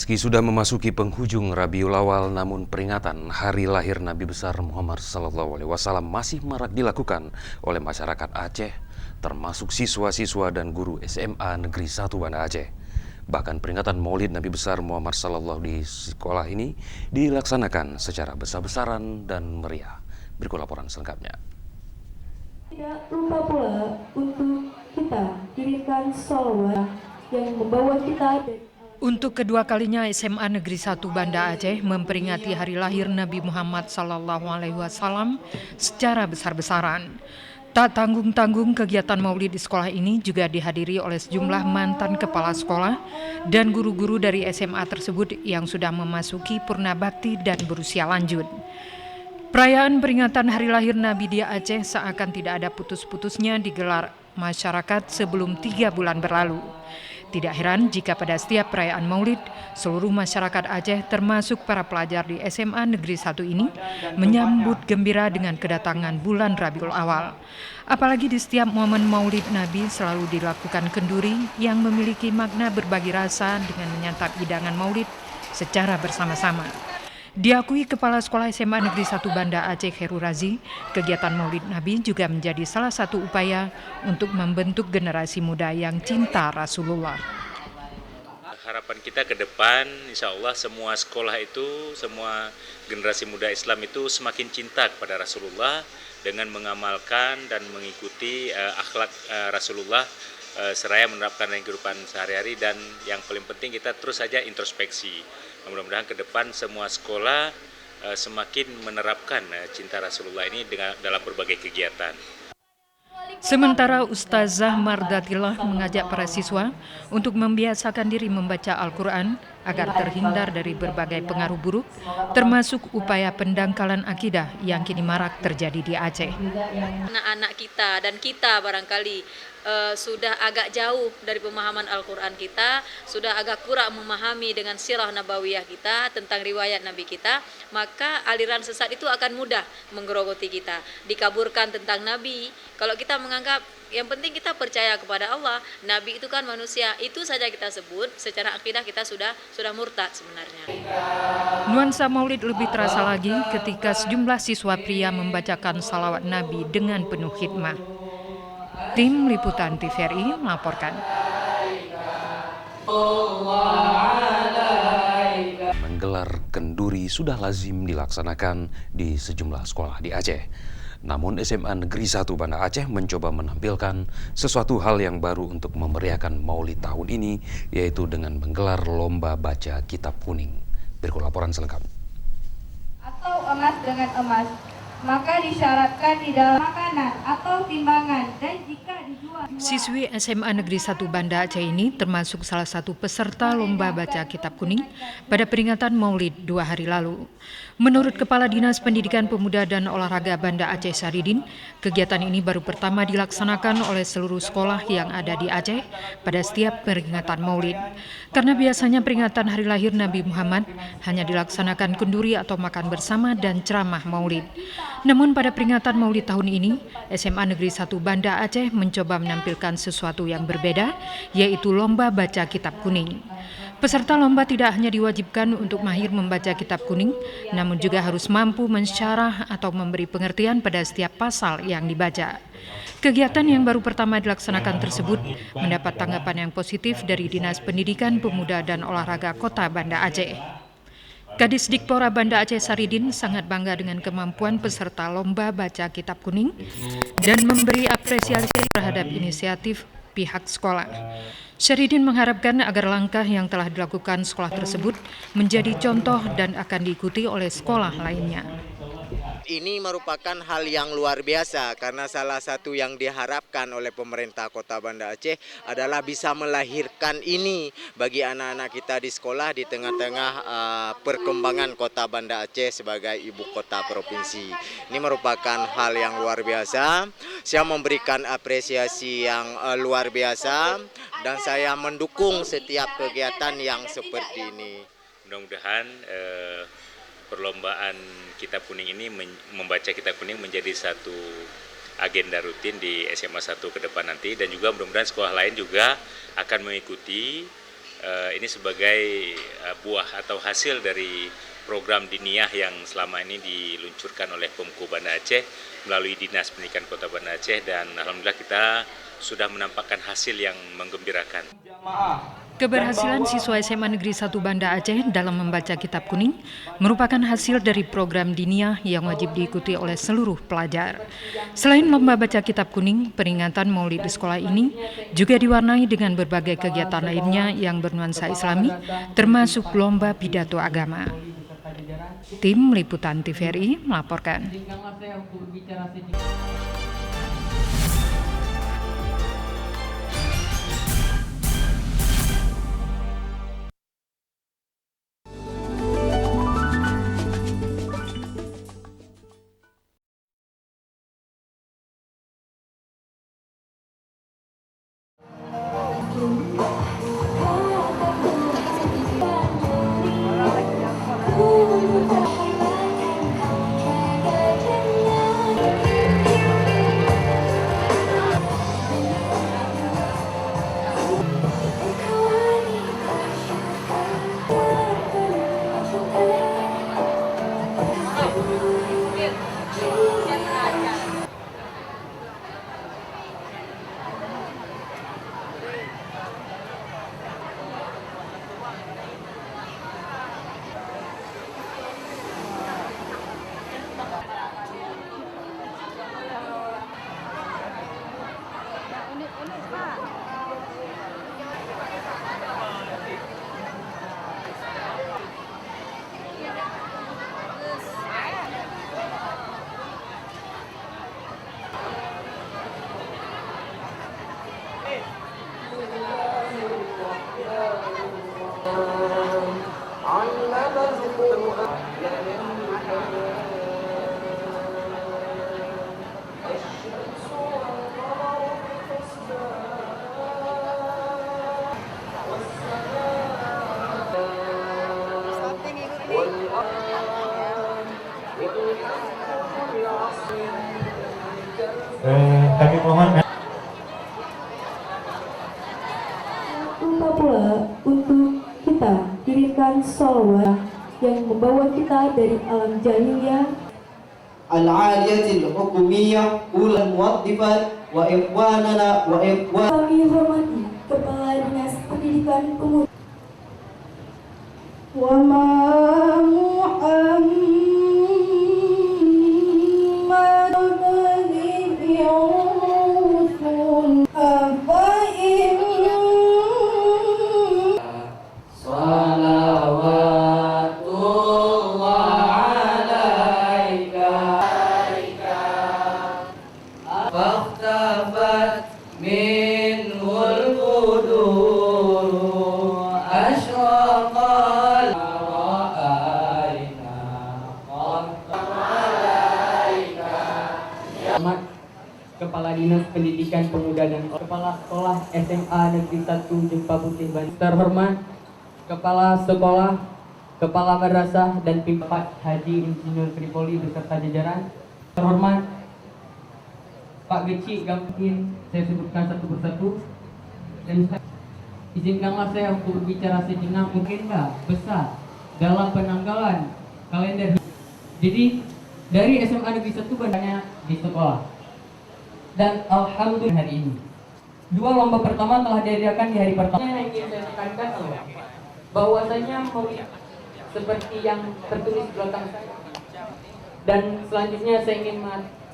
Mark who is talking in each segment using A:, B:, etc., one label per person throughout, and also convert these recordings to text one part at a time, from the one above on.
A: Meski sudah memasuki penghujung Rabiul Awal, namun peringatan hari lahir Nabi besar Muhammad SAW masih marak dilakukan oleh masyarakat Aceh, termasuk siswa-siswa dan guru SMA Negeri 1 Banda Aceh. Bahkan peringatan Maulid Nabi besar Muhammad SAW di sekolah ini dilaksanakan secara besar-besaran dan meriah. Berikut laporan selengkapnya.
B: Tidak lupa pula untuk kita kirimkan sholawat yang membawa kita dari.
C: Untuk kedua kalinya SMA Negeri 1 Banda Aceh memperingati hari lahir Nabi Muhammad SAW secara besar-besaran. Tak tanggung-tanggung kegiatan maulid di sekolah ini juga dihadiri oleh sejumlah mantan kepala sekolah dan guru-guru dari SMA tersebut yang sudah memasuki purna bakti dan berusia lanjut. Perayaan peringatan hari lahir Nabi di Aceh seakan tidak ada putus-putusnya digelar masyarakat sebelum 3 bulan berlalu. Tidak heran jika pada setiap perayaan Maulid, seluruh masyarakat Aceh termasuk para pelajar di SMA Negeri 1 ini menyambut gembira dengan kedatangan bulan Rabiul Awal. Apalagi di setiap momen Maulid Nabi selalu dilakukan kenduri yang memiliki makna berbagi rasa dengan menyantap hidangan Maulid secara bersama-sama. Diakui Kepala Sekolah SMA Negeri 1 Banda Aceh Heru Razi, kegiatan Maulid Nabi juga menjadi salah satu upaya untuk membentuk generasi muda yang cinta Rasulullah.
D: Harapan kita ke depan, insya Allah semua sekolah itu, semua generasi muda Islam itu semakin cinta kepada Rasulullah dengan mengamalkan dan mengikuti akhlak Rasulullah seraya menerapkan dalam kehidupan sehari-hari, dan yang paling penting kita terus saja introspeksi. Mudah-mudahan ke depan semua sekolah semakin menerapkan cinta Rasulullah ini dalam berbagai kegiatan.
C: Sementara Ustazah Mardatillah mengajak para siswa untuk membiasakan diri membaca Al-Quran agar terhindar dari berbagai pengaruh buruk, termasuk upaya pendangkalan akidah yang kini marak terjadi di Aceh.
E: Anak-anak kita dan kita barangkali sudah agak jauh dari pemahaman Al-Quran kita, sudah agak kurang memahami dengan sirah nabawiyah kita tentang riwayat Nabi kita, maka aliran sesat itu akan mudah menggerogoti kita, dikaburkan tentang Nabi. Kalau kita menganggap yang penting kita percaya kepada Allah, Nabi itu kan manusia, itu saja kita sebut, secara akidah kita sudah murtad sebenarnya.
C: Nuansa Maulid lebih terasa lagi ketika sejumlah siswa pria membacakan salawat Nabi dengan penuh hikmah. Tim Liputan TVRI melaporkan.
A: Menggelar kenduri sudah lazim dilaksanakan di sejumlah sekolah di Aceh. Namun SMA Negeri 1 Banda Aceh mencoba menampilkan sesuatu hal yang baru untuk memeriahkan Maulid tahun ini, yaitu dengan menggelar lomba baca kitab kuning. Berikut laporan selengkapnya.
B: Atau emas dengan emas, maka disyaratkan di dalam makanan atau timbangan, dan jika dijual.
C: Siswi SMA Negeri 1 Banda Aceh ini termasuk salah satu peserta lomba baca kitab kuning pada peringatan Maulid 2 hari lalu. Menurut Kepala Dinas Pendidikan Pemuda dan Olahraga Banda Aceh Saridin, kegiatan ini baru pertama dilaksanakan oleh seluruh sekolah yang ada di Aceh pada setiap peringatan Maulid. Karena biasanya peringatan hari lahir Nabi Muhammad hanya dilaksanakan kenduri atau makan bersama dan ceramah Maulid. Namun pada peringatan Maulid tahun ini, SMA Negeri 1 Banda Aceh mencoba menampilkan sesuatu yang berbeda, yaitu lomba baca kitab kuning. Peserta lomba tidak hanya diwajibkan untuk mahir membaca kitab kuning, namun juga harus mampu mensyarah atau memberi pengertian pada setiap pasal yang dibaca. Kegiatan yang baru pertama dilaksanakan tersebut mendapat tanggapan yang positif dari Dinas Pendidikan Pemuda dan Olahraga Kota Banda Aceh. Kadis Dikpora Banda Aceh Saridin sangat bangga dengan kemampuan peserta lomba baca kitab kuning dan memberi apresiasi terhadap inisiatif pihak sekolah. Saridin mengharapkan agar langkah yang telah dilakukan sekolah tersebut menjadi contoh dan akan diikuti oleh sekolah lainnya.
F: Ini merupakan hal yang luar biasa karena salah satu yang diharapkan oleh pemerintah Kota Banda Aceh adalah bisa melahirkan ini bagi anak-anak kita di sekolah di tengah-tengah perkembangan Kota Banda Aceh sebagai ibu kota provinsi. Ini merupakan hal yang luar biasa. Saya memberikan apresiasi yang luar biasa dan saya mendukung setiap kegiatan yang seperti ini.
D: Mudah-mudahan perlombaan kitab kuning ini membaca kitab kuning menjadi satu agenda rutin di SMA 1 ke depan nanti, dan juga mudah-mudahan sekolah lain juga akan mengikuti Ini sebagai buah atau hasil dari program diniyah yang selama ini diluncurkan oleh Pemko Banda Aceh melalui Dinas Pendidikan Kota Banda Aceh, dan alhamdulillah kita sudah menampakkan hasil yang menggembirakan.
C: Keberhasilan siswa SMA Negeri 1 Banda Aceh dalam membaca Kitab Kuning merupakan hasil dari program diniyah yang wajib diikuti oleh seluruh pelajar. Selain lomba baca Kitab Kuning, peringatan Maulid di sekolah ini juga diwarnai dengan berbagai kegiatan lainnya yang bernuansa Islami, termasuk lomba pidato agama. Tim Liputan TVRI melaporkan.
G: Kami mohon
H: lupa pula untuk kita kirimkan sholawat yang membawa kita dari alam jahiliyah
I: al-aliyatil hukumiyah ulal muwaddifat wa ikhwanana wa ikhwan.
H: Kami hormati Kepala Dinas Pendidikan Pemuda. Wa ma
J: Kepala Dinas Pendidikan Pemuda dan Kepala Sekolah SMA Negeri 1 Jempa Putih Bandung. Terhormat Kepala Sekolah, Kepala Madrasah dan Pak Haji Insinyur Tripoli beserta jajaran. Terhormat Pak Geci Gampin, saya sebutkan satu persatu. Dan izinkanlah saya untuk berbicara sejenak, mungkinkah besar dalam penanggalan kalender. Jadi dari SMA Negeri 1 banyak di sekolah. Dan alhamdulillah hari ini 2 lomba pertama telah diadakan di hari pertama. Yang ingin saya tekankan adalah bahwasanya seperti yang tertulis di belakang saya. Dan selanjutnya saya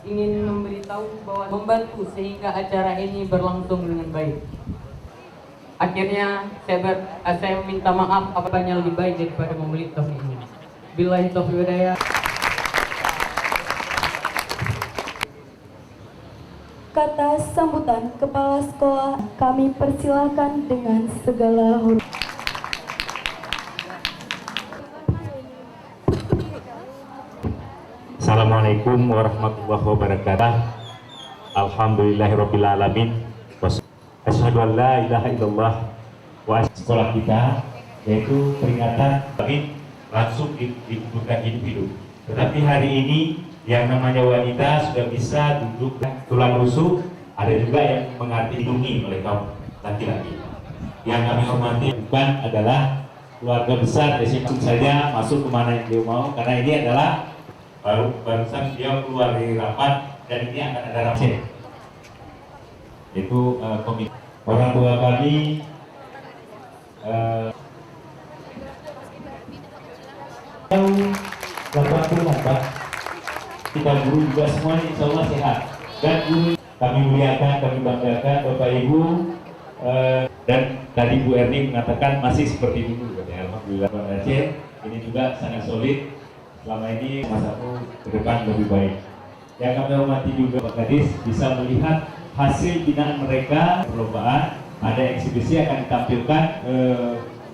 J: ingin memberitahu bahwa membantu sehingga acara ini berlangsung dengan baik. Akhirnya saya minta maaf apabila lebih baik daripada membeli tahun ini. Billahi taufiq hidayah.
H: Kata sambutan Kepala Sekolah kami persilahkan dengan segala hormat.
G: Assalamualaikum warahmatullahi wabarakatuh. Alhamdulillahirabbil alamin. Asyhadu an la ilaha illallah wa sekolah kita yaitu peringatan bagi langsung dibutuhkan individu. Tetapi hari ini yang namanya wanita sudah bisa duduk tulang rusuk, ada juga yang mengerti lindungi oleh kaum laki-laki. Yang kami hormati lakukan adalah keluarga besar SMA saja masuk kemana yang dia mau, karena ini adalah barusan dia keluar dari rapat dan ini akan ada rapat yaitu komite. Orang tua kami yang 80 Pak, kita guru juga semuanya insya Allah sehat, dan guru kami muliakan, kami banggakan Bapak Ibu, dan tadi Bu Erni mengatakan masih seperti dulu, alhamdulillah Pak Aceh ini juga sangat solid selama ini, masa ke depan lebih baik. Yang kami hormati juga Pak Kadis bisa melihat hasil binaan mereka perlombaan, ada eksibisi akan ditampilkan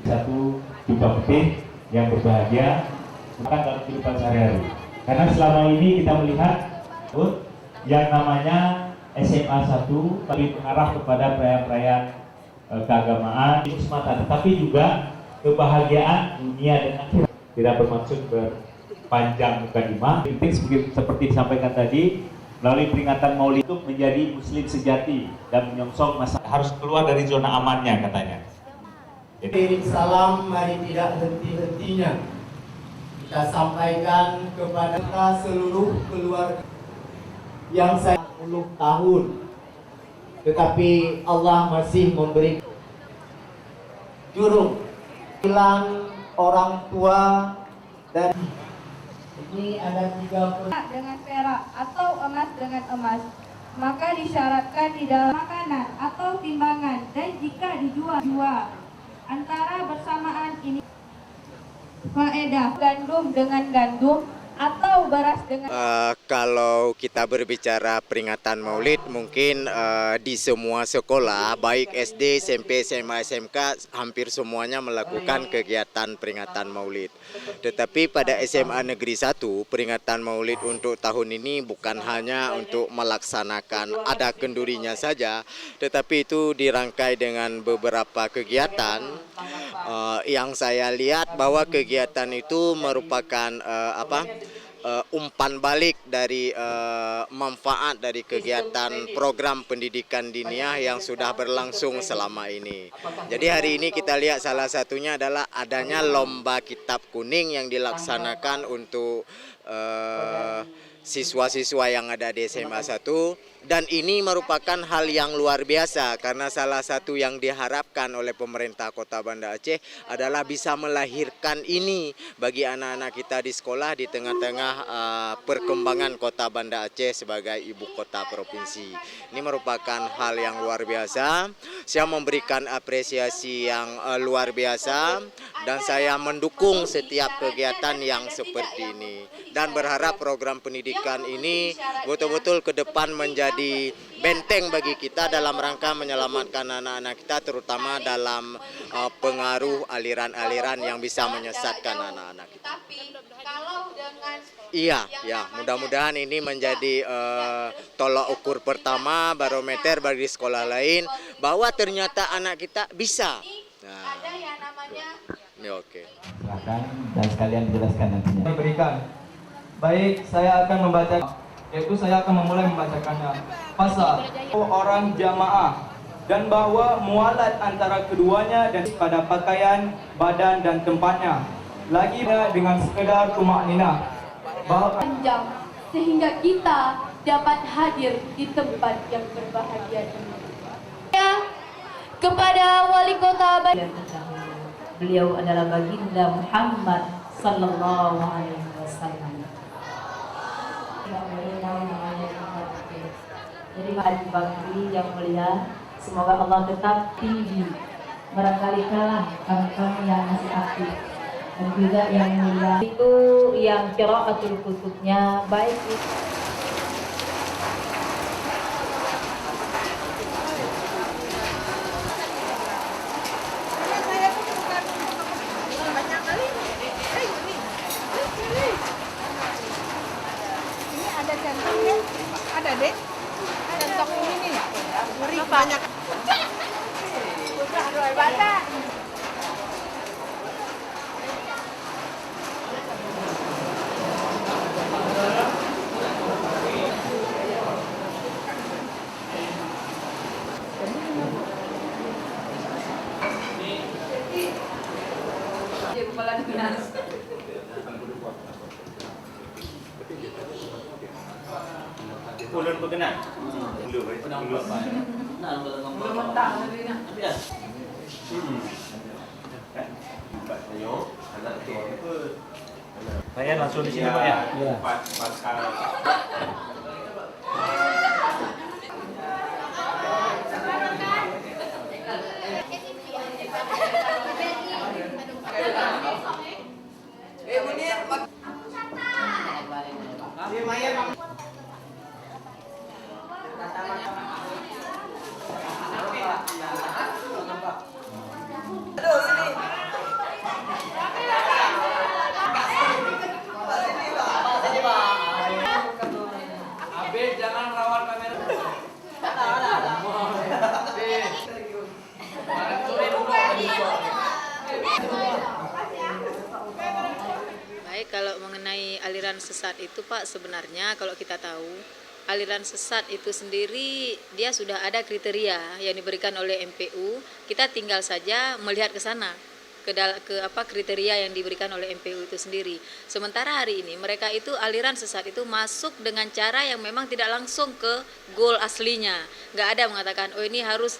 G: satu jumpa putih yang berbahagia bukan dalam kehidupan sehari-hari. Karena selama ini kita melihat yang namanya SMA 1 lebih mengarah kepada perayaan-perayaan keagamaan semata, tetapi juga kebahagiaan dunia dan akhirat. Tidak bermaksud berpanjang mukadimah. Penting seperti disampaikan tadi, melalui peringatan Maulid itu menjadi muslim sejati dan menyongsong masa harus keluar dari zona amannya katanya.
I: Jadi salam mari tidak henti-hentinya kita sampaikan kepada kita seluruh keluarga yang saya 10 tahun, tetapi Allah masih memberi jurung bilang orang tua, dan ini ada 30
B: dengan perak atau emas dengan emas, maka disyaratkan di dalam makanan atau timbangan, dan jika dijual antara bersamaan ini faedah gandum dengan gandum atau beras dengan
F: kalau kita berbicara peringatan Maulid, mungkin di semua sekolah baik SD, SMP, SMA, SMK hampir semuanya melakukan kegiatan peringatan Maulid. Tetapi pada SMA Negeri 1 peringatan Maulid untuk tahun ini bukan hanya untuk melaksanakan ada kendurinya saja, tetapi itu dirangkai dengan beberapa kegiatan yang saya lihat bahwa kegiatan itu merupakan umpan balik dari manfaat dari kegiatan program pendidikan diniyah yang sudah berlangsung selama ini. Jadi hari ini kita lihat salah satunya adalah adanya lomba kitab kuning yang dilaksanakan untuk siswa-siswa yang ada di SMA 1, dan ini merupakan hal yang luar biasa karena salah satu yang diharapkan oleh pemerintah Kota Banda Aceh adalah bisa melahirkan ini bagi anak-anak kita di sekolah di tengah-tengah perkembangan Kota Banda Aceh sebagai ibu kota provinsi. Ini merupakan hal yang luar biasa. Saya memberikan apresiasi yang luar biasa dan saya mendukung setiap kegiatan yang seperti ini dan berharap program pendidikan ini betul-betul ke depan menjadi benteng bagi kita dalam rangka menyelamatkan anak-anak kita, terutama dalam pengaruh aliran-aliran yang bisa menyesatkan anak-anak kita. Iya, mudah-mudahan ini menjadi tolak ukur pertama, barometer bagi sekolah lain bahwa ternyata anak kita bisa. Nah, ini oke.
I: Silakan dan sekalian dijelaskan nantinya.
J: Diberikan. Baik, saya akan membaca, yaitu saya akan memulai membacakannya. Pasal orang jamaah, dan bahwa mualat antara keduanya dan pada pakaian, badan dan tempatnya. Lagi dengan sekedar tumakninah bahwa
H: panjang sehingga kita dapat hadir di tempat yang berbahagia ini. Kepada Wali Kota Bandar,
E: Beliau adalah baginda Muhammad sallallahu alaihi wasallam. Jadi Pak Bakri yang mulia, semoga Allah tetap tinggi, barangkali kalah kami yang masih aktif, dan juga yang mulia itu yang qiraatul kutubnya baik itu.
B: ada dek, centong ini nih, ngeri banyak. Baca.
G: Ulun berkenan. Saya langsung di sini Pak ya. Iya.
E: Baik, kalau mengenai aliran sesat itu Pak, sebenarnya kalau kita tahu aliran sesat itu sendiri dia sudah ada kriteria yang diberikan oleh MPU. Kita tinggal saja melihat ke sana, ke apa kriteria yang diberikan oleh MPU itu sendiri. Sementara hari ini mereka itu aliran sesat itu masuk dengan cara yang memang tidak langsung ke goal aslinya. Nggak ada mengatakan oh ini harus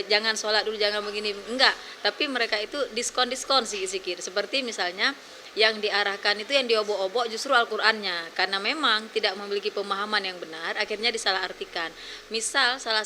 E: jangan sholat dulu, jangan begini, enggak. Tapi mereka itu diskon-diskon sikit-sikit. Seperti misalnya yang diarahkan itu yang diobok-obok justru Al-Qur'annya, karena memang tidak memiliki pemahaman yang benar, akhirnya disalahartikan. Misal salah